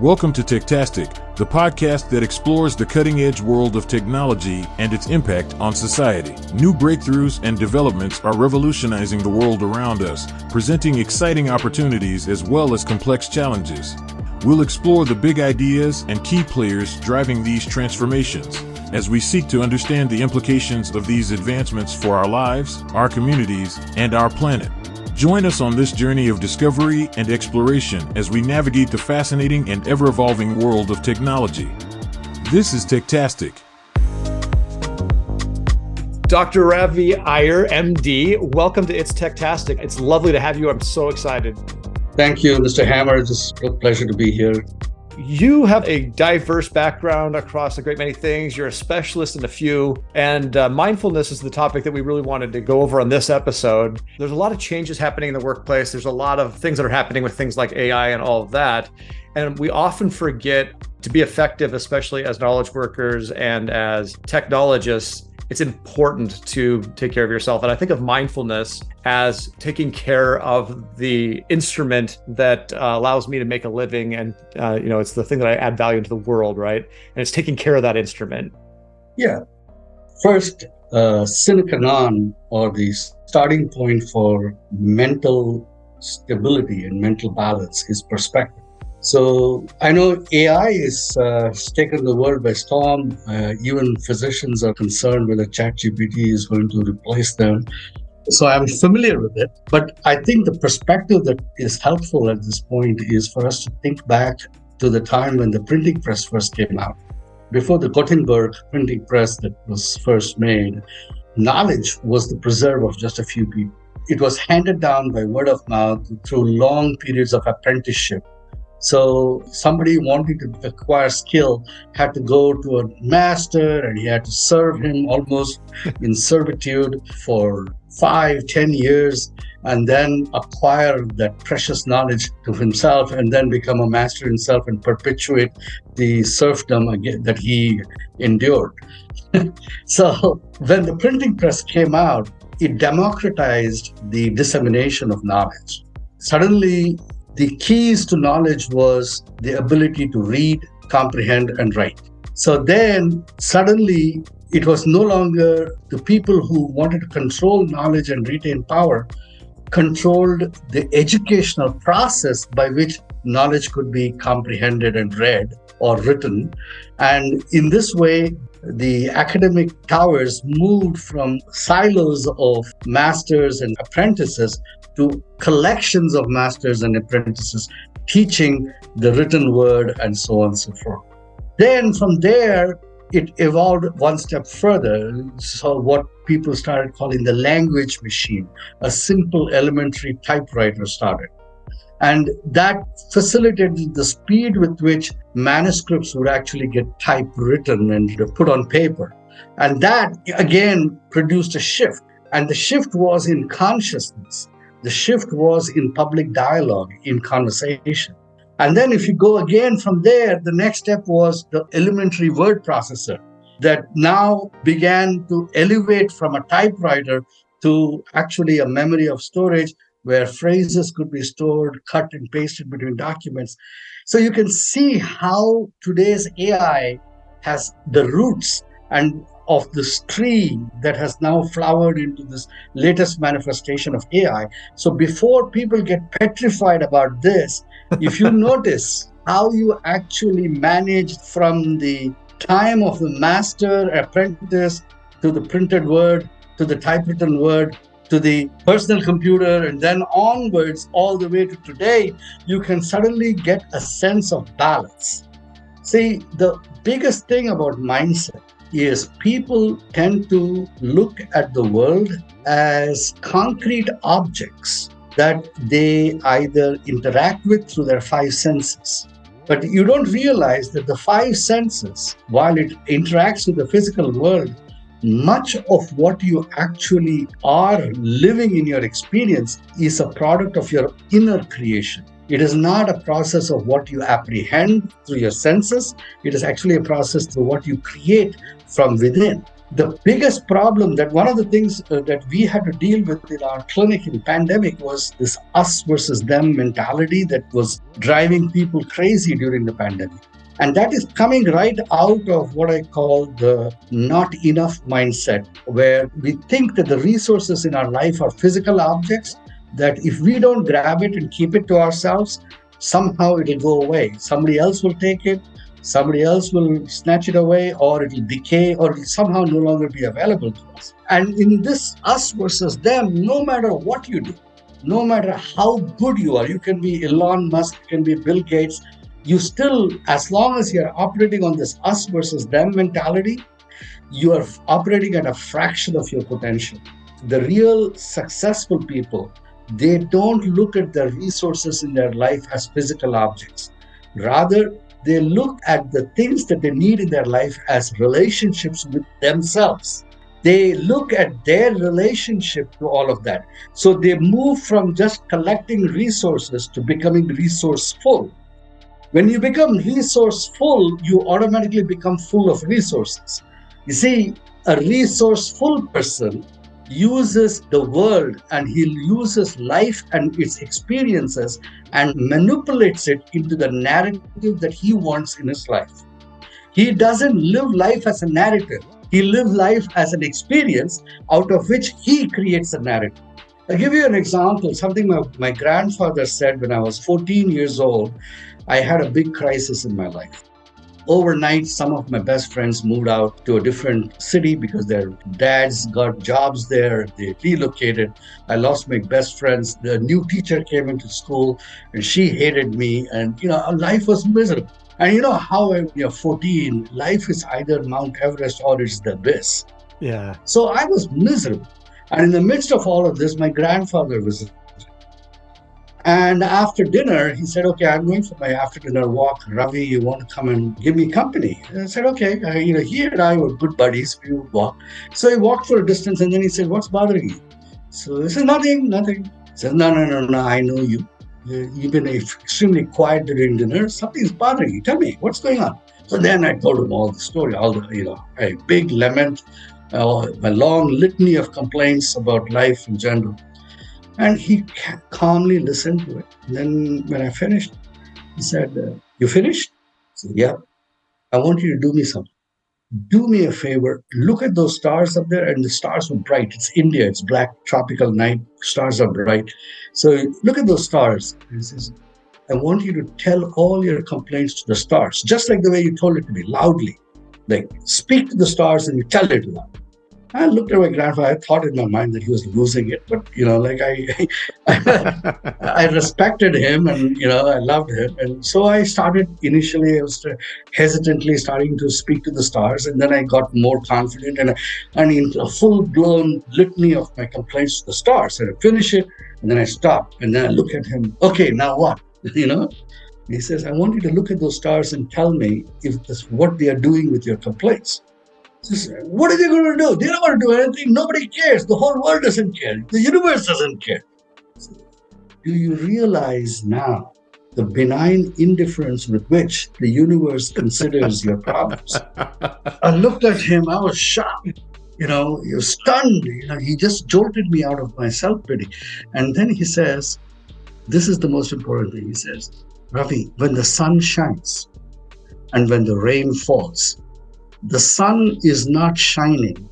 Welcome to Techtastic, the podcast that explores the cutting-edge world of technology and its impact on society. New breakthroughs and developments are revolutionizing the world around us, presenting exciting opportunities as well as complex challenges. We'll explore the big ideas and key players driving these transformations, as we seek to understand the implications of these advancements for our lives, our communities, and our planet. Join us on this journey of discovery and exploration as we navigate the fascinating and ever-evolving world of technology. This is Techtastic. Dr. Ravi Iyer, MD, welcome to It's Techtastic. It's lovely to have you. I'm so excited. Thank you, Mr. Hammer. It's a pleasure to be here. You have a diverse background across a great many things. You're a specialist in a few, and mindfulness is the topic that we really wanted to go over on this episode. There's a lot of changes happening in the workplace. There's a lot of things that are happening with things like AI and all of that. And we often forget to be effective, especially as knowledge workers and as technologists. It's important to take care of yourself. And I think of mindfulness as taking care of the instrument that allows me to make a living. And, it's the thing that I add value into the world, right? And it's taking care of that instrument. Yeah. First, sine qua non, or the starting point for mental stability and mental balance, is perspective. So I know AI has taken the world by storm. Even physicians are concerned whether ChatGPT is going to replace them. So I'm familiar with it. But I think the perspective that is helpful at this point is for us to think back to the time when the printing press first came out. Before the Gutenberg printing press that was first made, knowledge was the preserve of just a few people. It was handed down by word of mouth through long periods of apprenticeship. So somebody wanting to acquire skill had to go to a master, and he had to serve him almost in servitude for 5-10 years, and then acquire that precious knowledge to himself, and then become a master himself and perpetuate the serfdom again that he endured. So when the printing press came out, it democratized the dissemination of knowledge. Suddenly, the keys to knowledge was the ability to read, comprehend, and write. So then suddenly it was no longer the people who wanted to control knowledge and retain power controlled the educational process by which knowledge could be comprehended and read or written. And in this way, the academic towers moved from silos of masters and apprentices to collections of masters and apprentices teaching the written word and so on and so forth. Then from there, it evolved one step further. So what people started calling the language machine, a simple elementary typewriter started. And that facilitated the speed with which manuscripts would actually get typewritten and put on paper. And that, again, produced a shift. And the shift was in consciousness. The shift was in public dialogue, in conversation. And then if you go again from there, the next step was the elementary word processor that now began to elevate from a typewriter to actually a memory of storage where phrases could be stored, cut and pasted between documents. So you can see how today's AI has the roots and of this tree that has now flowered into this latest manifestation of AI. So before people get petrified about this, if you notice how you actually managed from the time of the master apprentice to the printed word, to the typewritten word, to the personal computer, and then onwards all the way to today, you can suddenly get a sense of balance. See, the biggest thing about mindset is people tend to look at the world as concrete objects that they either interact with through their five senses. But you don't realize that the five senses, while it interacts with the physical world, much of what you actually are living in your experience is a product of your inner creation. It is not a process of what you apprehend through your senses. It is actually a process through what you create from within. The biggest problem, that one of the things that we had to deal with in our clinic in pandemic, was this us versus them mentality that was driving people crazy during the pandemic. And that is coming right out of what I call the not enough mindset, where we think that the resources in our life are physical objects, that if we don't grab it and keep it to ourselves, somehow it'll go away. Somebody else will take it, somebody else will snatch it away, or it'll decay, or it'll somehow no longer be available to us. And in this us versus them, no matter what you do, no matter how good you are, you can be Elon Musk, you can be Bill Gates, you still, as long as you're operating on this us versus them mentality, you are operating at a fraction of your potential. The real successful people, they don't look at the resources in their life as physical objects. Rather, they look at the things that they need in their life as relationships with themselves. They look at their relationship to all of that. So they move from just collecting resources to becoming resourceful. When you become resourceful, you automatically become full of resources. You see, a resourceful person uses the world, and he uses life and its experiences and manipulates it into the narrative that he wants in his life. He doesn't live life as a narrative. He lives life as an experience out of which he creates a narrative. I'll give you an example, something my grandfather said when I was 14 years old. I had a big crisis in my life. Overnight, some of my best friends moved out to a different city because their dads got jobs there. They relocated. I lost my best friends. The new teacher came into school and she hated me. And, life was miserable. And how when you're 14, life is either Mount Everest or it's the abyss. Yeah. So I was miserable. And in the midst of all of this, my grandfather was. And after dinner, he said, okay, I'm going for my after dinner walk. Ravi, you want to come and give me company? And I said, okay. He and I were good buddies. We would walk. So he walked for a distance and then he said, what's bothering you? So I said, nothing. He said, no, I know you. You've been extremely quiet during dinner. Something's bothering you. Tell me, what's going on? So then I told him all the story, a big lament, a long litany of complaints about life in general. And he calmly listened to it. And then when I finished, he said, you finished? I said, yeah. I want you to do me something. Do me a favor. Look at those stars up there, and the stars were bright. It's India. It's black, tropical night. Stars are bright. So look at those stars. And he says, I want you to tell all your complaints to the stars, just like the way you told it to me, loudly. Like, speak to the stars and you tell it to them. I looked at my grandfather. I thought in my mind that he was losing it, but I respected him, and I loved him, and so I started. Initially, I was hesitantly starting to speak to the stars, and then I got more confident, and in a full-blown litany of my complaints to the stars. And I finish it, and then I stop, and then I look at him. Okay, now what? He says, I want you to look at those stars and tell me if that's what they are doing with your complaints. What are they going to do? They're not going to do anything. Nobody cares. The whole world doesn't care. The universe doesn't care. Do you realize now the benign indifference with which the universe considers your problems? I looked at him. I was shocked. You're stunned. He just jolted me out of my self-pity. And then he says, this is the most important thing. He says, Ravi, when the sun shines and when the rain falls, the sun is not shining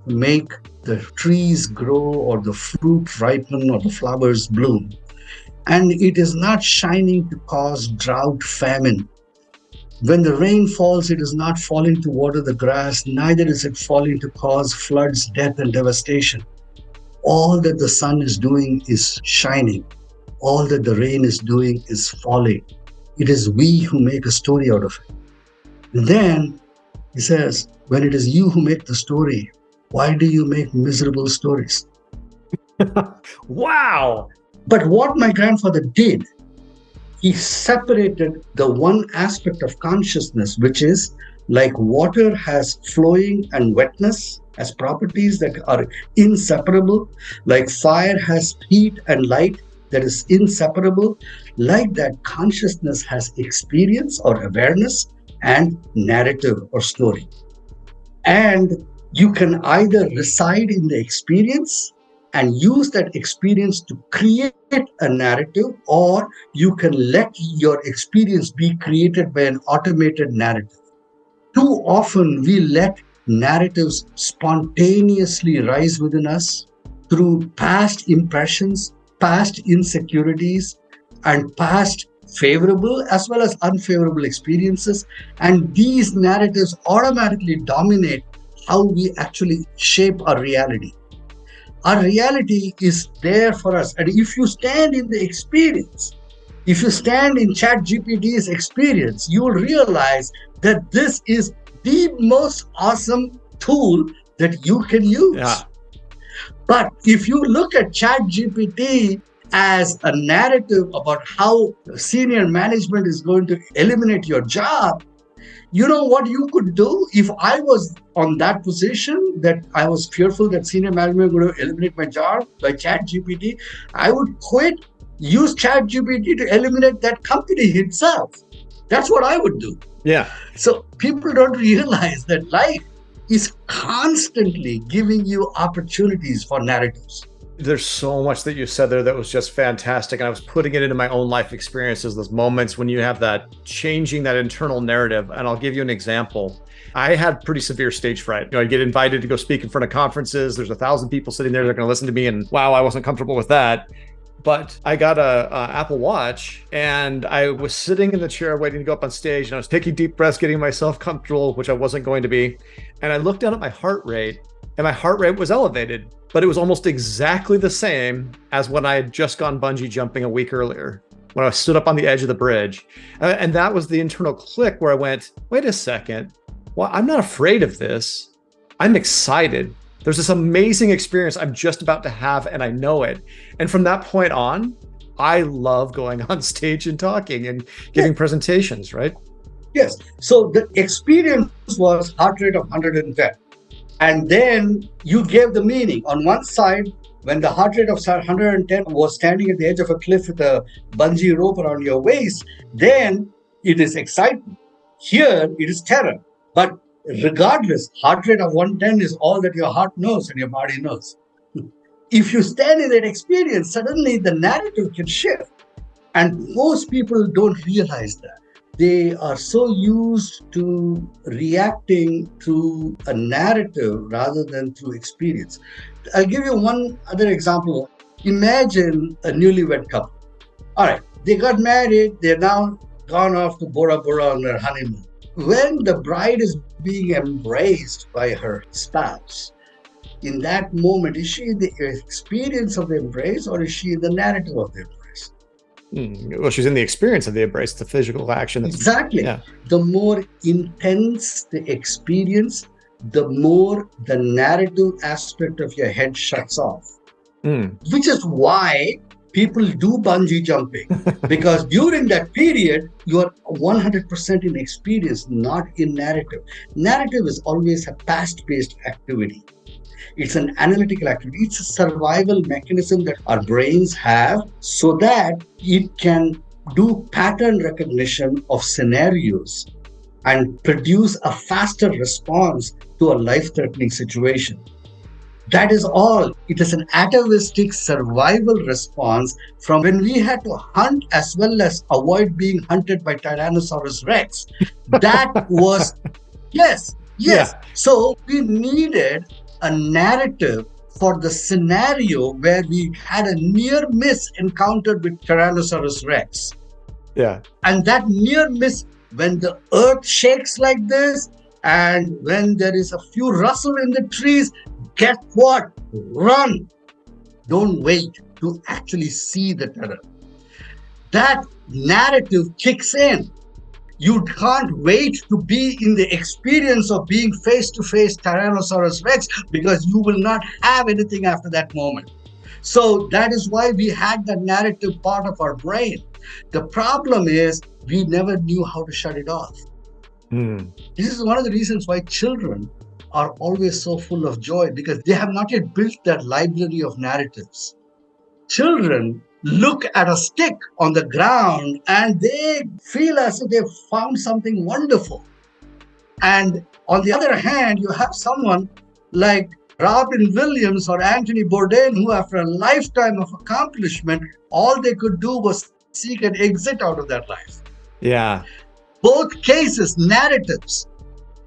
to make the trees grow or the fruit ripen or the flowers bloom. And it is not shining to cause drought, famine. When the rain falls, it is not falling to water the grass, neither is it falling to cause floods, death, and devastation. All that the sun is doing is shining. All that the rain is doing is falling. It is we who make a story out of it. And then he says, when it is you who make the story, why do you make miserable stories? Wow. But what my grandfather did, he separated the one aspect of consciousness, which is like water has flowing and wetness as properties that are inseparable, like fire has heat and light that is inseparable, like that consciousness has experience or awareness and narrative or story. And You can either reside in the experience and use that experience to create a narrative, or you can let your experience be created by an automated narrative. Too often, we let narratives spontaneously rise within us through past impressions, past insecurities, and past favorable as well as unfavorable experiences. And these narratives automatically dominate how we actually shape our reality. Our reality is there for us. And if you stand in the experience, if you stand in ChatGPT's experience, you will realize that this is the most awesome tool that you can use. Yeah. But if you look at ChatGPT as a narrative about how senior management is going to eliminate your job, you know what you could do? If I was on that position, that I was fearful that senior management would eliminate my job by ChatGPT, I would quit, use ChatGPT to eliminate that company itself. That's what I would do. Yeah. So people don't realize that life is constantly giving you opportunities for narratives. There's so much that you said there that was just fantastic. And I was putting it into my own life experiences, those moments when you have that changing that internal narrative. And I'll give you an example. I had pretty severe stage fright. I'd get invited to go speak in front of conferences. There's 1,000 people sitting there that are going to listen to me. And wow, I wasn't comfortable with that. But I got a Apple Watch and I was sitting in the chair waiting to go up on stage, and I was taking deep breaths, getting myself comfortable, which I wasn't going to be. And I looked down at my heart rate, and my heart rate was elevated, but it was almost exactly the same as when I had just gone bungee jumping a week earlier, when I stood up on the edge of the bridge. And that was the internal click where I went, wait a second, well, I'm not afraid of this. I'm excited. There's this amazing experience I'm just about to have, and I know it. And from that point on, I love going on stage and talking and giving presentations, right? Yes. So the experience was heart rate of 110. And then you gave the meaning. On one side, when the heart rate of 110 was standing at the edge of a cliff with a bungee rope around your waist, then it is excitement. Here, it is terror. But regardless, heart rate of 110 is all that your heart knows and your body knows. If you stand in that experience, suddenly the narrative can shift. And most people don't realize that. They are so used to reacting to a narrative rather than through experience. I'll give you one other example. Imagine a newlywed couple. All right, they got married. They're now gone off to Bora Bora on their honeymoon. When the bride is being embraced by her spouse, in that moment, is she in the experience of the embrace, or is she in the narrative of the embrace? Well, she's in the experience of the embrace, the physical action. Exactly. Yeah. The more intense the experience, the more the narrative aspect of your head shuts off. Which is why people do bungee jumping, because during that period, you are 100% in experience, not in narrative. Narrative is always a past-based activity. It's an analytical activity. It's a survival mechanism that our brains have so that it can do pattern recognition of scenarios and produce a faster response to a life-threatening situation. That is all. It is an atavistic survival response from when we had to hunt as well as avoid being hunted by Tyrannosaurus Rex. That was, yes. Yeah. So we needed a narrative for the scenario where we had a near miss encounter with Tyrannosaurus Rex. Yeah. And that near miss, when the earth shakes like this, and when there is a few rustle in the trees, guess what? Run. Don't wait to actually see the terror. That narrative kicks in. You can't wait to be in the experience of being face-to-face Tyrannosaurus Rex, because you will not have anything after that moment. So that is why we had that narrative part of our brain. The problem is we never knew how to shut it off. This is one of the reasons why children are always so full of joy, because they have not yet built that library of narratives. Children look at a stick on the ground and they feel as if they've found something wonderful. And on the other hand, you have someone like Robin Williams or Anthony Bourdain, who after a lifetime of accomplishment, all they could do was seek an exit out of that life. Yeah. Both cases, narratives.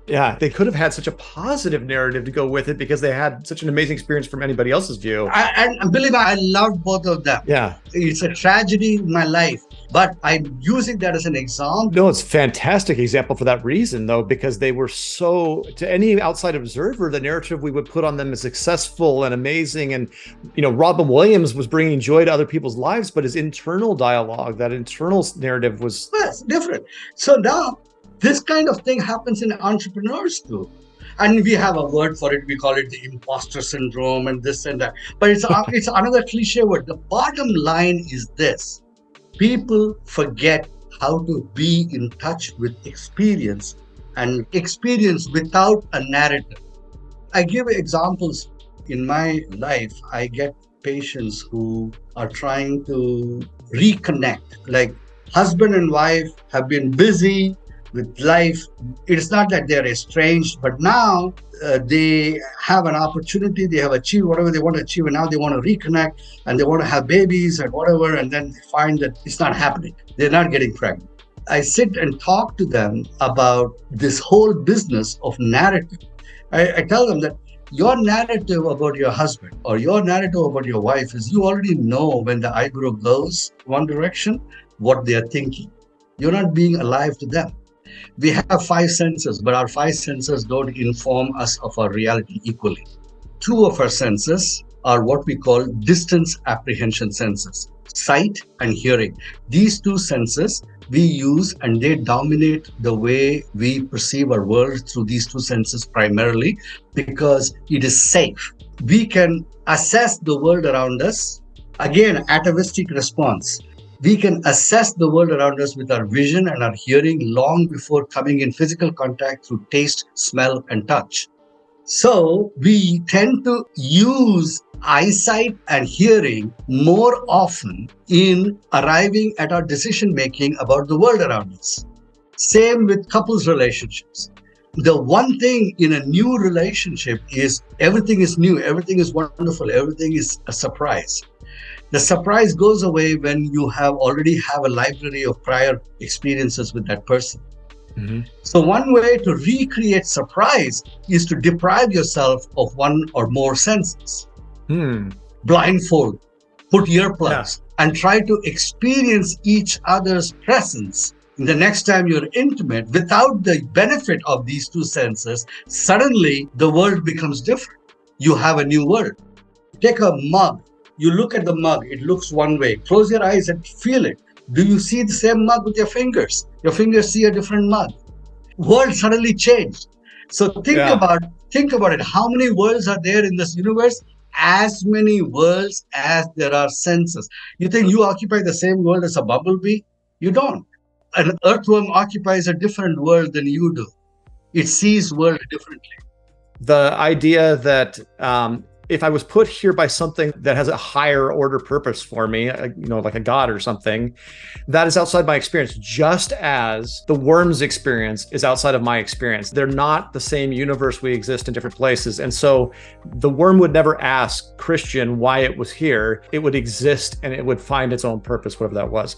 Yeah, they could have had such a positive narrative to go with it because they had such an amazing experience from anybody else's view. And believe me, I loved both of them. Yeah. It's a tragedy in my life, but I'm using that as an example. No, it's a fantastic example for that reason, though, because they were so, to any outside observer, the narrative we would put on them is successful and amazing. And, Robin Williams was bringing joy to other people's lives, but his internal dialogue, that internal narrative was different. So now, this kind of thing happens in entrepreneurs too. And we have a word for it. We call it the impostor syndrome and this and that. But it's another cliche word. The bottom line is this. People forget how to be in touch with experience and experience without a narrative. I give examples in my life. I get patients who are trying to reconnect, like husband and wife have been busy with life. It's not that they're estranged, but now they have an opportunity, they have achieved whatever they want to achieve, and now they want to reconnect and they want to have babies and whatever, and then they find that it's not happening. They're not getting pregnant. I sit and talk to them about this whole business of narrative. I tell them that your narrative about your husband or your narrative about your wife is you already know when the eyebrow goes one direction, what they are thinking. You're not being alive to them. We have 5 senses, but our 5 senses don't inform us of our reality equally. 2 of our senses are what we call distance apprehension senses, sight and hearing. These 2 senses we use and they dominate the way we perceive our world through these 2 senses primarily because it is safe. We can assess the world around us. Again, atavistic response. We can assess the world around us with our vision and our hearing long before coming in physical contact through taste, smell, and touch. So we tend to use eyesight and hearing more often in arriving at our decision making about the world around us. Same with couples relationships. The one thing in a new relationship is everything is new, everything is wonderful, everything is a surprise. The surprise goes away when you already have a library of prior experiences with that person. Mm-hmm. So one way to recreate surprise is to deprive yourself of one or more senses. Blindfold, put earplugs, and try to experience each other's presence. The next time you're intimate, without the benefit of these 2 senses, suddenly the world becomes different. You have a new world. Take a mug. You look at the mug, it looks one way. Close your eyes and feel it. Do you see the same mug with your fingers? Your fingers see a different mug. World suddenly changed. So think about it. How many worlds are there in this universe? As many worlds as there are senses. You think you occupy the same world as a bumblebee? You don't. An earthworm occupies a different world than you do. It sees world differently. The idea that if I was put here by something that has a higher order purpose for me, like a god or something, that is outside my experience, just as the worm's experience is outside of my experience. They're not the same universe. We exist in different places. And so the worm would never ask Christian why it was here. It would exist and it would find its own purpose, whatever that was.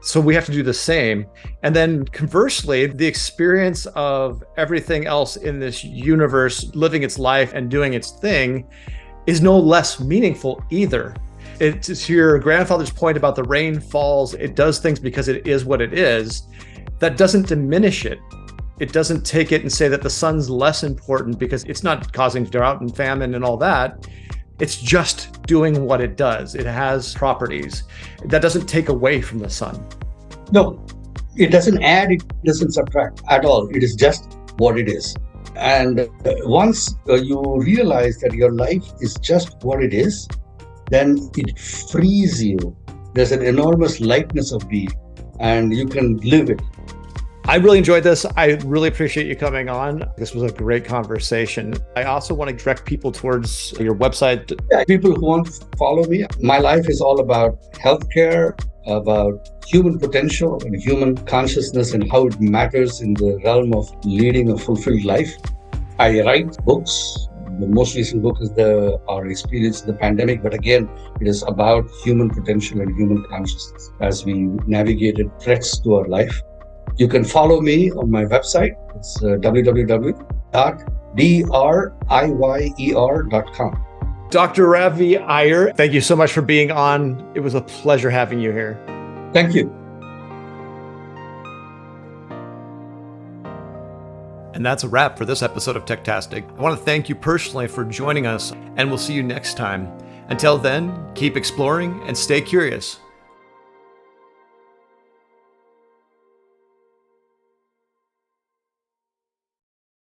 So we have to do the same. And then conversely, the experience of everything else in this universe living its life and doing its thing is no less meaningful either. It's to your grandfather's point about the rain falls, it does things because it is what it is. That doesn't diminish it. It doesn't take it and say that the sun's less important because it's not causing drought and famine and all that. It's just doing what it does. It has properties. That doesn't take away from the sun. No, it doesn't add, it doesn't subtract at all. It is just what it is. And once you realize that your life is just what it is, then it frees you. There's an enormous lightness of being, and you can live it. I really enjoyed this. I really appreciate you coming on. This was a great conversation. I also want to direct people towards your website. Yeah, people who want to follow me, my life is all about healthcare, about human potential and human consciousness and how it matters in the realm of leading a fulfilled life. I write books, The most recent book is our experience in the pandemic, but again, it is about human potential and human consciousness as we navigated threats to our life. You can follow me on my website. It's www.driyer.com. Dr. Ravi Iyer, thank you so much for being on. It was a pleasure having you here. Thank you. And that's a wrap for this episode of Techtastic. I want to thank you personally for joining us, and we'll see you next time. Until then, keep exploring and stay curious.